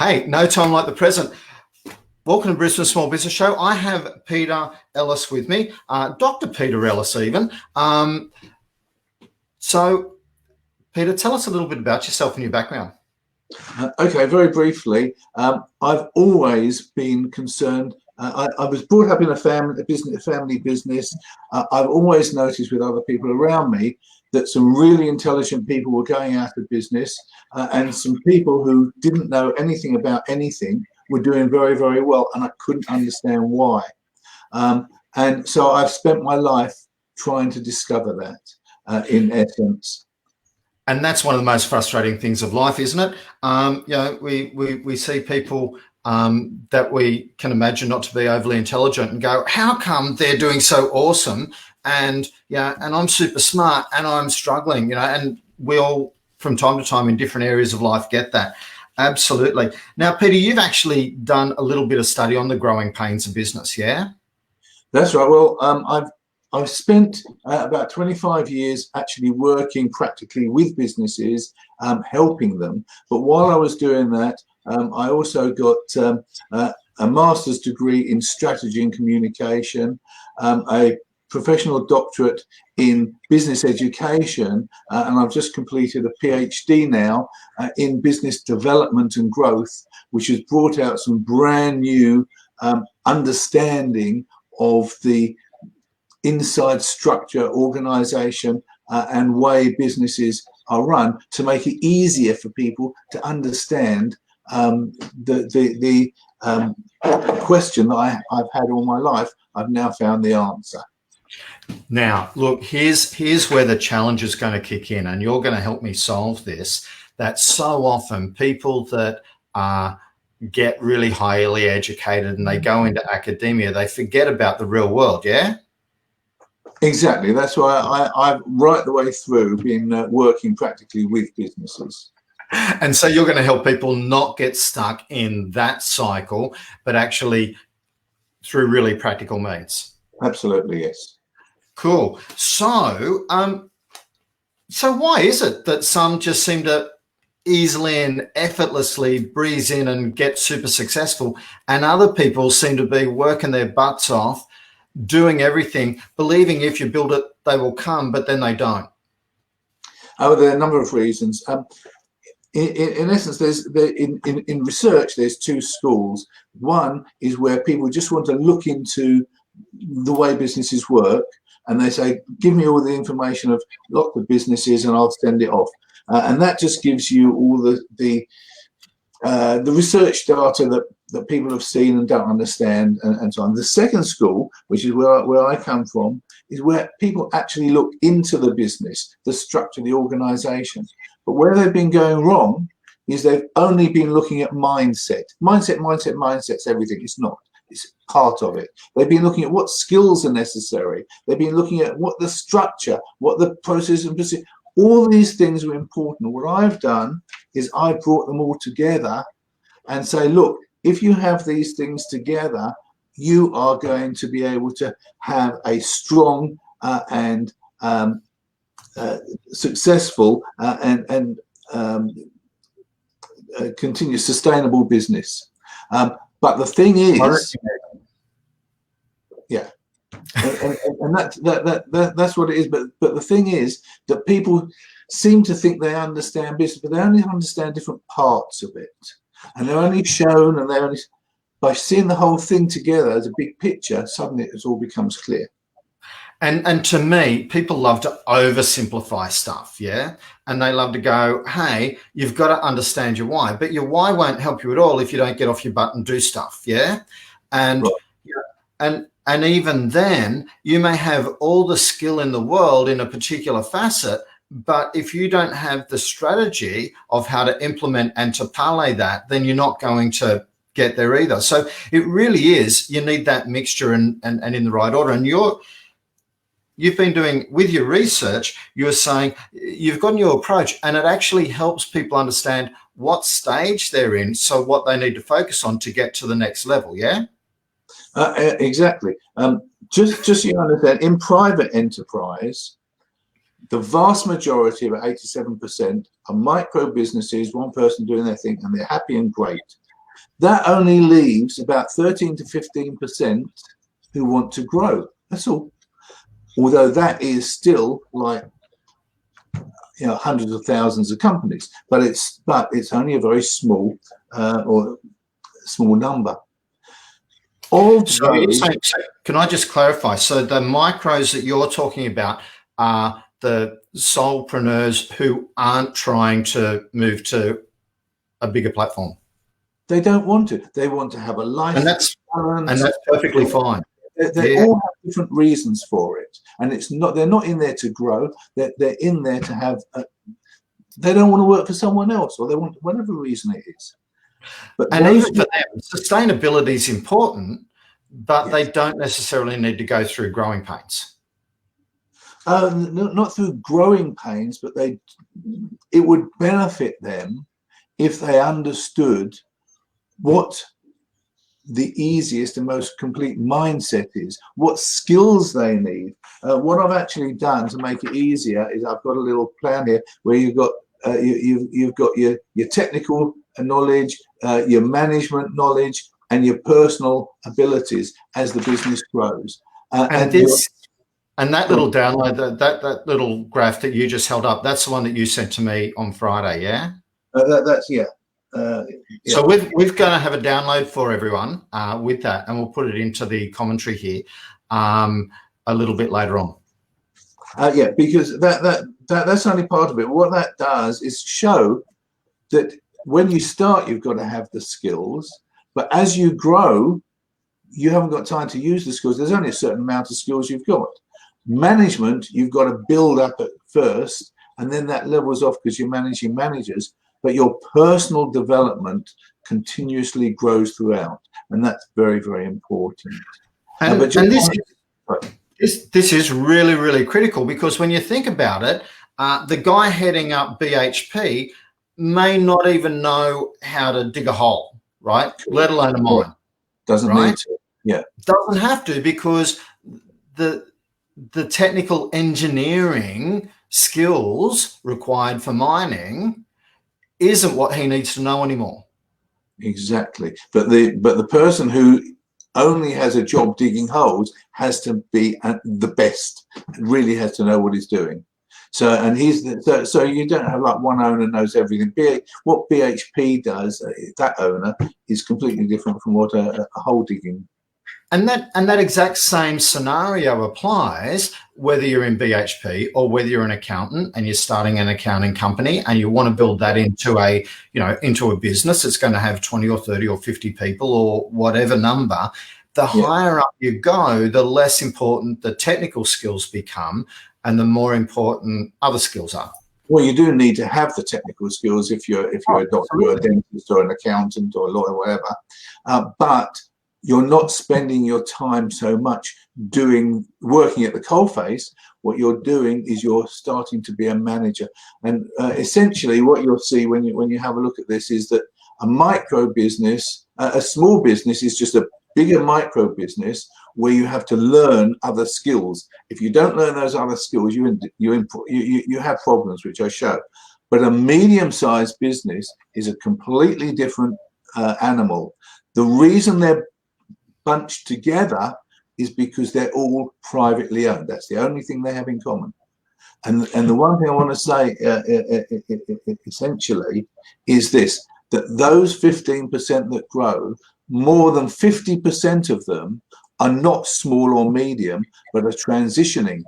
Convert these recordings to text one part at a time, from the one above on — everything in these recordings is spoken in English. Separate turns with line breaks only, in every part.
Hey, no time like the present. Welcome to Brisbane Small Business Show. I have Peter Ellis with me, Dr. Peter Ellis even. So, Peter, tell us a little bit about yourself and your background.
Okay, very briefly, I've always been concerned. I was brought up in a family business. I've always noticed with other people around me that some really intelligent people were going out of business, and some people who didn't know anything about anything were doing very, very well, and I couldn't understand why. And so I've spent my life trying to discover that, in essence.
And that's one of the most frustrating things of life, isn't it? We see people that we can imagine not to be overly intelligent and go, how come they're doing so awesome? And and I'm super smart and I'm struggling, and we all from time to time in different areas of life get that. Absolutely. Now, Peter, you've actually done a little bit of study on the growing pains of business, yeah?
That's right. Well, I've spent about 25 years actually working practically with businesses, helping them. But while I was doing that, I also got a master's degree in strategy and communication, a professional doctorate in business education, and I've just completed a PhD now in business development and growth, which has brought out some brand new understanding of the inside structure, organization, and way businesses are run to make it easier for people to understand the question that I've had all my life. I've now found the answer.
Now, look, here's where the challenge is going to kick in, and you're going to help me solve this. That so often people that get really highly educated and they go into academia, they forget about the real world, yeah?
Exactly. That's why I've right the way through been working practically with businesses.
And so you're going to help people not get stuck in that cycle, but actually through really practical means.
Absolutely, yes.
Cool. So, so why is it that some just seem to easily and effortlessly breeze in and get super successful, and other people seem to be working their butts off, doing everything, believing if you build it, they will come, but then they don't?
Oh, there are a number of reasons. In essence, in research, there's two schools. One is where people just want to look into the way businesses work, and they say, give me all the information of lots of businesses and I'll send it off. And that just gives you all the research data that people have seen and don't understand, and so on. The second school, which is where I come from, is where people actually look into the business, the structure, the organization. But where they've been going wrong is they've only been looking at mindset. Mindset's everything. It's not. It's part of it. They've been looking at what skills are necessary. They've been looking at what the structure, what the process and procedure. All these things are important. What I've done is I brought them all together and say, look, if you have these things together, you are going to be able to have a strong and successful and continuous sustainable business. But the thing is, yeah, and that's what it is. But the thing is that people seem to think they understand business, but they only understand different parts of it, and they're only shown, and they're only by seeing the whole thing together as a big picture. Suddenly, it all becomes clear.
And to me, people love to oversimplify stuff, yeah? And they love to go, hey, you've got to understand your why, but your why won't help you at all if you don't get off your butt and do stuff, yeah? And right. And even then, you may have all the skill in the world in a particular facet, but if you don't have the strategy of how to implement and to parlay that, then you're not going to get there either. So it really is, you need that mixture and in the right order. And you've been doing with your research, you're saying you've got your approach, and it actually helps people understand what stage they're in, so what they need to focus on to get to the next level, yeah?
Exactly. Just so you understand, in private enterprise, the vast majority, about 87%, are micro businesses, one person doing their thing, and they're happy and great. That only leaves about 13 to 15% who want to grow. That's all. Although that is still like, hundreds of thousands of companies, but it's only a very small or small number.
So can I just clarify? So the micros that you're talking about are the solopreneurs who aren't trying to move to a bigger platform.
They don't want to. They want to have a life,
and that's perfectly fine.
They all have different reasons for it, and they're not in there to grow. They're in there to have. They don't want to work for someone else, or they want whatever reason it is.
And even for them, sustainability is important, but they don't necessarily need to go through growing pains.
Not through growing pains, but it would benefit them if they understood what the easiest and most complete mindset is, what skills they need. What I've actually done to make it easier is I've got a little plan here where you've got your technical knowledge, your management knowledge, and your personal abilities as the business grows.
And that little download, that little graph that you just held up, that's the one that you sent to me on Friday, yeah? So we're going to have a download for everyone with that, and we'll put it into the commentary here a little bit later on.
Because that's only part of it. What that does is show that when you start, you've got to have the skills, but as you grow, you haven't got time to use the skills. There's only a certain amount of skills you've got. Management, you've got to build up at first, and then that levels off because you're managing managers. But your personal development continuously grows throughout, and that's very, very important.
This is really, really critical, because when you think about it, the guy heading up BHP may not even know how to dig a hole, right? Let alone a mine.
Doesn't need to. Yeah.
Doesn't have to, because the technical engineering skills required for mining isn't what he needs to know anymore.
Exactly. But the person who only has a job digging holes has to be the best, really has to know what he's doing. So you don't have like one owner knows everything. What BHP does, that owner, is completely different from what a hole digging.
And that exact same scenario applies whether you're in BHP or whether you're an accountant and you're starting an accounting company and you want to build that into a business that's going to have 20 or 30 or 50 people or whatever number. The higher up you go, the less important the technical skills become and the more important other skills are.
Well, you do need to have the technical skills if you're a doctor or a dentist or an accountant or a lawyer or whatever, but you're not spending your time so much working at the coalface. What you're doing is you're starting to be a manager. And essentially what you'll see when you have a look at this is that a micro business, a small business is just a bigger micro business where you have to learn other skills. If you don't learn those other skills, you have problems, which I show. But a medium-sized business is a completely different animal. The reason they're bunched together is because they're all privately owned. That's the only thing they have in common. And the one thing I want to say essentially is this, that those 15% that grow, more than 50% of them are not small or medium, but are transitioning.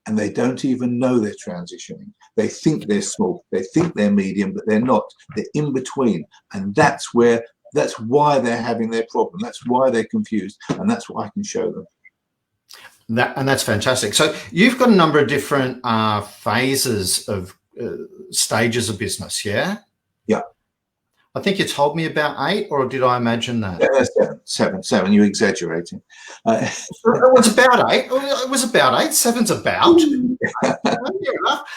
And they don't even know they're transitioning. They think they're small, they think they're medium, but they're not. They're in between. And that's why they're having their problem. That's why they're confused. And that's what I can show them.
That's fantastic. So you've got a number of different phases of stages of business, yeah?
Yeah.
I think you told me about 8, or did I imagine that?
Yeah, seven. You're exaggerating.
It was about 8. It was about 8. 7's about. Fair enough.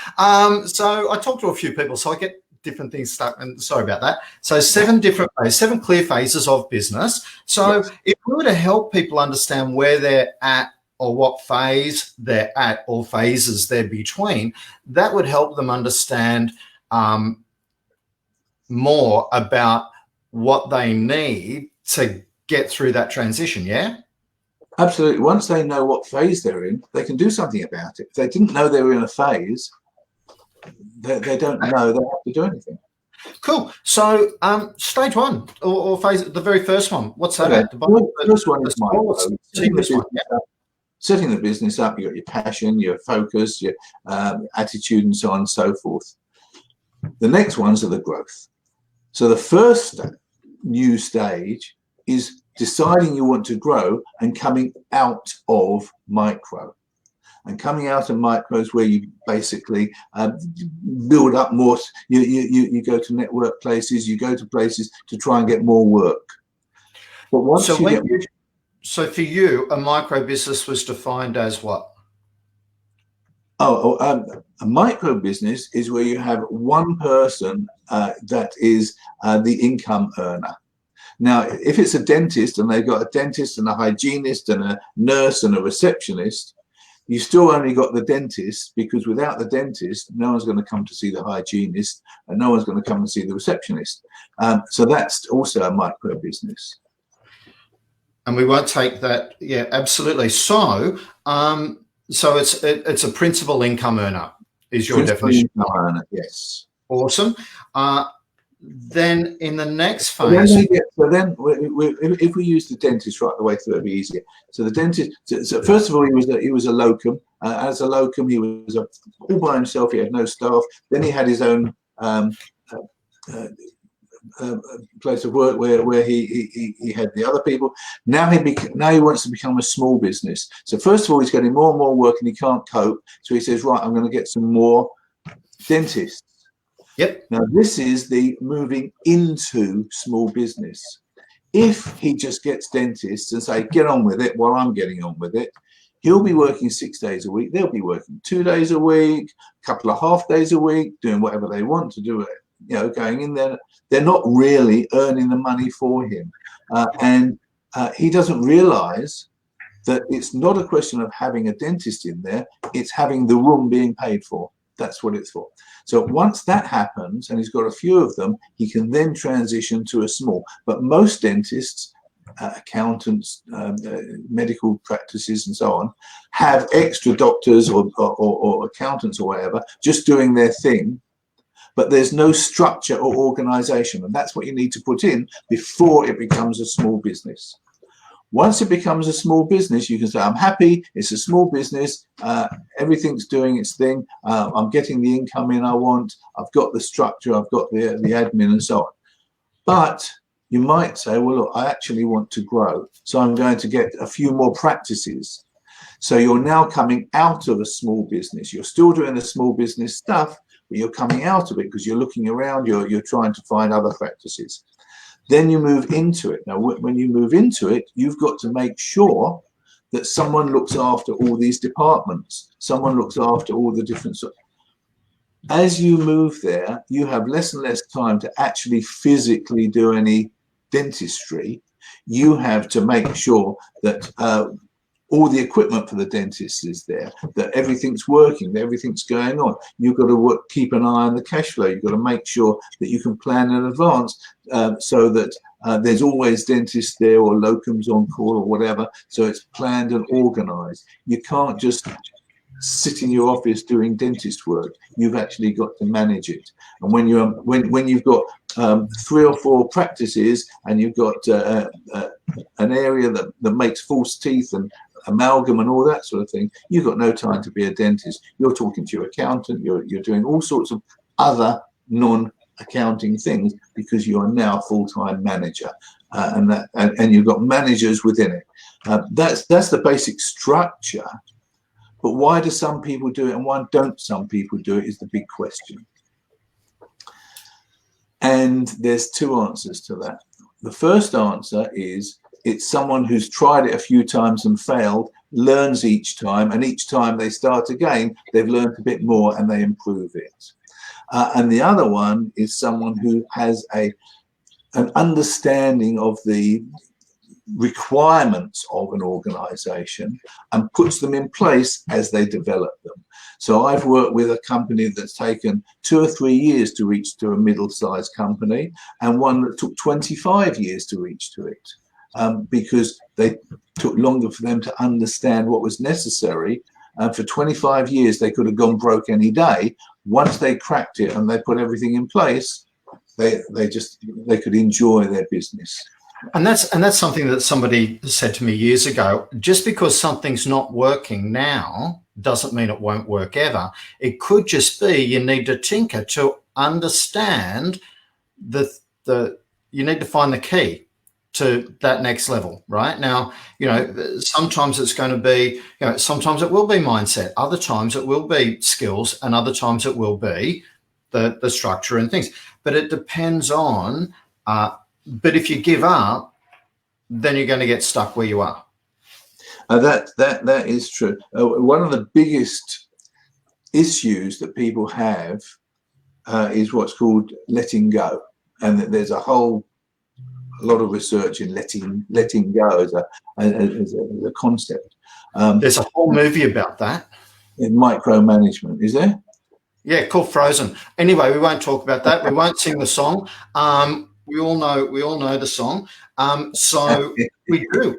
So I talked to a few people, so I get different things stuck, and sorry about that. So 7 different phases, 7 clear phases of business. So if we were to help people understand where they're at or what phase they're at or phases they're between, that would help them understand more about what they need to get through that transition. Yeah.
Absolutely. Once they know what phase they're in, they can do something about it. If they didn't know they were in a phase, they don't know they have to do anything.
Cool. So, stage one or phase, the very first one. What's that
Okay.
at? The
First one is
smallest, teamless one. Yeah.
Setting the business up. You got your passion, your focus, your attitude, and so on and so forth. The next ones are the growth. So the first new stage is deciding you want to grow and coming out of micro. And coming out of micro is where you basically build up more. You go to network places, you go to places to try and get more work. But once
so for you, a micro business was defined as what?
A micro business is where you have one person that is the income earner. Now, if it's a dentist and they've got a dentist and a hygienist and a nurse and a receptionist, you still only got the dentist, because without the dentist, no one's going to come to see the hygienist and no one's going to come and see the receptionist. So that's also a micro business.
And we won't take that. Yeah, absolutely. So, so it's a principal income earner is your definition.
Income earner, yes.
Awesome. Then in the next phase,
if we use the dentist right the way through, it'll be easier. So the dentist. So first of all, he was a locum. As a locum, he was all by himself. He had no staff. Then he had his own place of work where he had the other people. Now he wants to become a small business. So first of all, he's getting more and more work and he can't cope. So he says, right, I'm going to get some more dentists.
Yep.
Now this is the moving into small business. If he just gets dentists and say, get on with it while I'm getting on with it, he'll be working 6 days a week. They'll be working 2 days a week, a couple of half days a week, doing whatever they want to do it. Going in there, they're not really earning the money for him. And he doesn't realize that it's not a question of having a dentist in there, it's having the room being paid for. That's what it's for. So once that happens, and he's got a few of them, he can then transition to a small. But most dentists, accountants, medical practices and so on, have extra doctors or accountants or whatever, just doing their thing. But there's no structure or organization. And that's what you need to put in before it becomes a small business. Once it becomes a small business, you can say, I'm happy, it's a small business, everything's doing its thing, I'm getting the income in I want, I've got the structure, I've got the admin and so on. But you might say, well, look, I actually want to grow, so I'm going to get a few more practices. So you're now coming out of a small business. You're still doing the small business stuff, but you're coming out of it because you're looking around, you're trying to find other practices. Then you move into it. Now, when you move into it, you've got to make sure that someone looks after all these departments. Someone looks after all the different. As you move there, you have less and less time to actually physically do any dentistry. You have to make sure that all the equipment for the dentist is there, that everything's working, that everything's going on. You've got to keep an eye on the cash flow. You've got to make sure that you can plan in advance so that there's always dentists there or locums on call or whatever. So it's planned and organized. You can't just sit in your office doing dentist work. You've actually got to manage it. And when you've got 3 or 4 practices and you've got an area that makes false teeth and amalgam and all that sort of thing, you've got no time to be a dentist. You're talking to your accountant, you're doing all sorts of other non-accounting things because you are now a full-time manager, and you've got managers within it. That's the basic structure. But why do some people do it and why don't some people do it is the big question. And there's 2 answers to that. The first answer is it's someone who's tried it a few times and failed, learns each time, and each time they start again, they've learned a bit more and they improve it. And the other one is someone who has an understanding of the requirements of an organization and puts them in place as they develop them. So I've worked with a company that's taken 2 or 3 years to reach to a middle-sized company, and one that took 25 years to reach to it, because they took longer for them to understand what was necessary. And for 25 years, they could have gone broke any day. Once they cracked it and they put everything in place, they could enjoy their business.
And that's something that somebody said to me years ago. Just because something's not working now doesn't mean it won't work ever. It could just be you need to tinker to understand you need to find the key to that next level. Right now, sometimes it's going to be, sometimes it will be mindset, other times it will be skills, and other times it will be the structure and things. But it depends on. But if you give up, then you're going to get stuck where you are.
That is true. One of the biggest issues that people have is what's called letting go, and there's a lot of research in letting go as a concept.
There's a whole movie about that.
In micromanagement, is there?
Yeah, called Frozen. Anyway, we won't talk about that. We won't sing the song. We all know the song. So we do.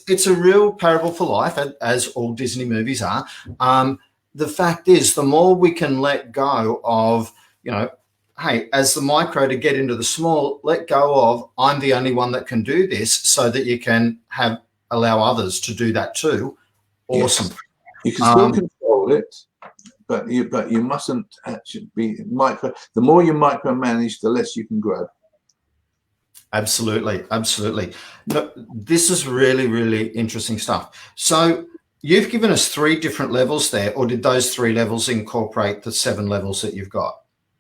It's a real parable for life, as all Disney movies are. The fact is, the more we can let go of, hey, as the micro to get into the small, let go of, I'm the only one that can do this, so that you can allow others to do that too. Awesome.
Yes. You can still control it, but you mustn't actually be micro. The more you micromanage, the less you can grow.
Absolutely. No, this is really, really interesting stuff. So you've given us 3 different levels there, or did those 3 levels incorporate the 7 levels that you've got?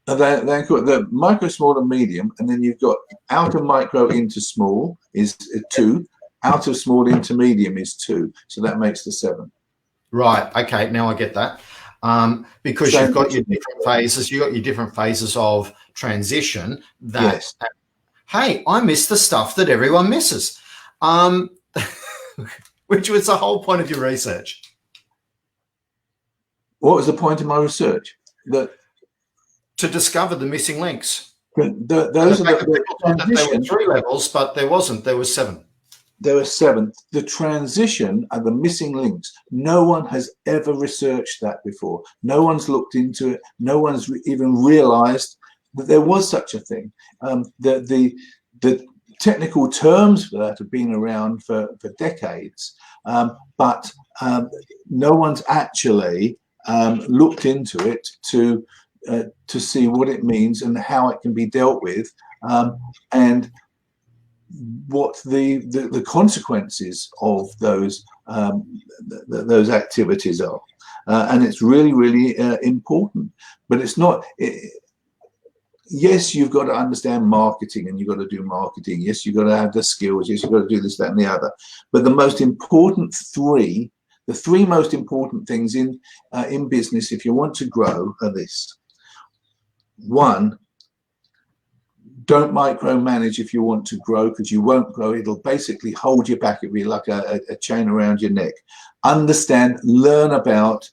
They're called the micro, small, and medium, and then you've got out of micro into small is 2, out of small into medium is 2, so that makes the 7.
Right. Okay. Now I get that. Because you've got your different phases. You've got your different phases of transition.
Yes.
Hey, I miss the stuff that everyone misses, which was the whole point of your research.
What was the point of my research?
To discover the missing links.
Those are the
there were 3 levels, but there wasn't. There was 7.
There were 7. The transition and the missing links. No one has ever researched that before. No one's looked into it. No one's even realized that there was such a thing. The technical terms for that have been around for decades, but no one's actually looked into it to see what it means and how it can be dealt with, and what the consequences of those activities are. And it's really, really important. But it's not. Yes, you've got to understand marketing, and you've got to do marketing. Yes, you've got to have the skills. Yes, you've got to do this, that, and the other. But the most important the 3 most important things in business, if you want to grow, are this. 1, don't micromanage if you want to grow, because you won't grow. It'll basically hold you back. It'll be like a chain around your neck. Understand, learn about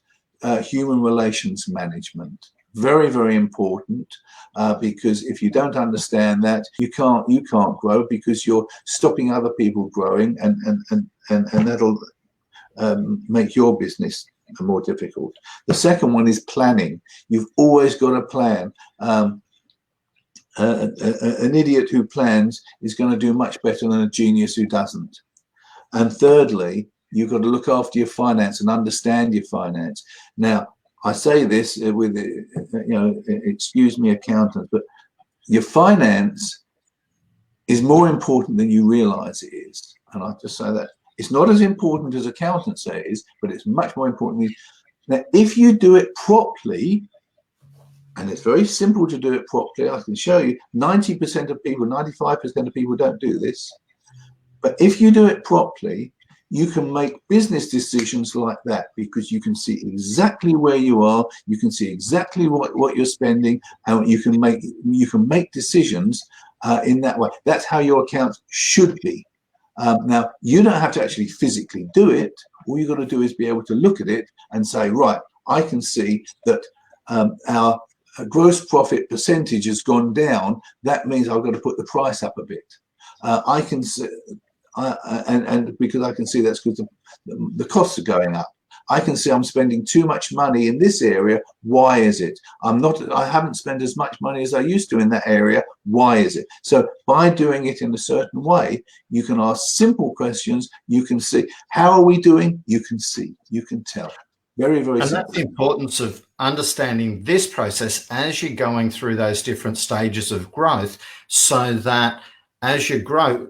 human relations management. Very, very important, because if you don't understand that, you can't grow, because you're stopping other people growing, and that'll make your business more difficult. The second one is planning. You've always got to plan. An idiot who plans is going to do much better than a genius who doesn't. And thirdly, you've got to look after your finance and understand your finance. Now, I say this with, excuse me, accountants, but your finance is more important than you realize it is. And I just say that it's not as important as accountants say it is, but it's much more important. Now, if you do it properly, and it's very simple to do it properly, I can show you 90% of people, 95% of people don't do this. But if you do it properly, you can make business decisions like that, because you can see exactly where you are, you can see exactly what you're spending, and you can make decisions in that way. That's how your accounts should be. Now, you don't have to actually physically do it. All you've got to do is be able to look at it and say, right, I can see that our gross profit percentage has gone down. That means I've got to put the price up a bit. I can see, and because I can see that's because the costs are going up. I can see I'm spending too much money in this area. Why is it? I haven't spent as much money as I used to in that area. Why is it? So by doing it in a certain way, you can ask simple questions. You can see, how are we doing? You can see, you can tell. Very, very
And
simple.
that's the importance of understanding this process as you're going through those different stages of growth, so that as you grow,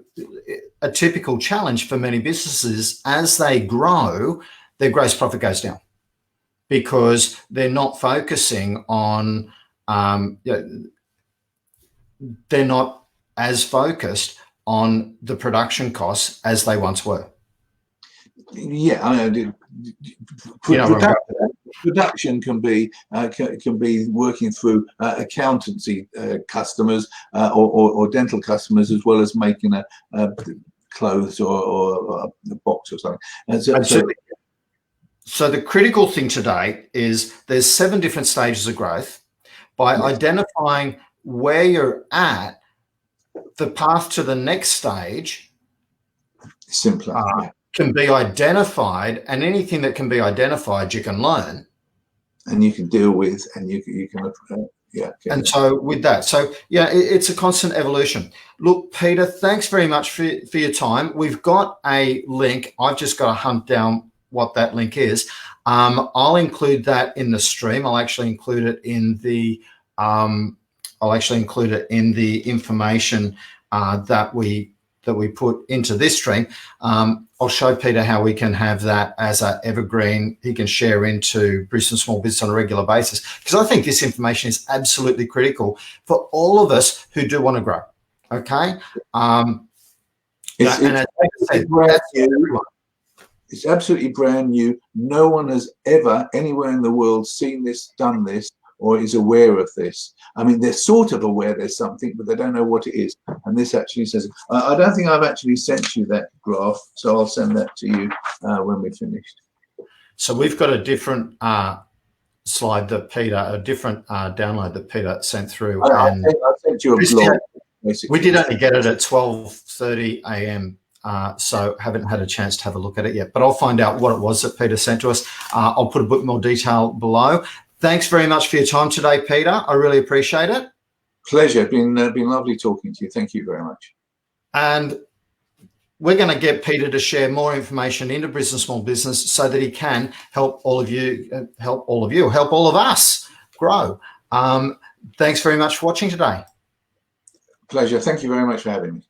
a typical challenge for many businesses, as they grow, their gross profit goes down because they're not focusing on, they're not as focused on the production costs as they once were.
Yeah, I mean, production can be working through accountancy customers or dental customers, as well as making a clothes or a box or something. And
so the critical thing today is there's 7 different stages of growth. By identifying where you're at, the path to the next stage
simpler
can be identified, and anything that can be identified you can learn
and you can deal with, and you can
and so with that, so yeah, it's a constant evolution. Look, Peter, thanks very much for your time. We've got a link. I've just got to hunt down what that link is. I'll include that in the stream. I'll actually include it in the information that we put into this stream. I'll show Peter how we can have that as an evergreen he can share into Brisbane Small Business on a regular basis, because I think this information is absolutely critical for all of us who do want to grow. Okay.
It's absolutely brand new. No one has ever anywhere in the world seen this, done this, or is aware of this. I mean, they're sort of aware there's something, but they don't know what it is. And this actually says, I don't think I've actually sent you that graph, so I'll send that to you when we're finished.
So we've got a different slide that Peter, a different download that Peter sent through.
I sent you a blog.
We did only get it at 12:30 a.m. So haven't had a chance to have a look at it yet, but I'll find out what it was that Peter sent to us. I'll put a bit more detail below. Thanks very much for your time today, Peter. I really appreciate it.
Pleasure. Been lovely talking to you. Thank you very much.
And we're going to get Peter to share more information into Brisbane Small Business so that he can help all of us grow. Thanks very much for watching today.
Pleasure. Thank you very much for having me.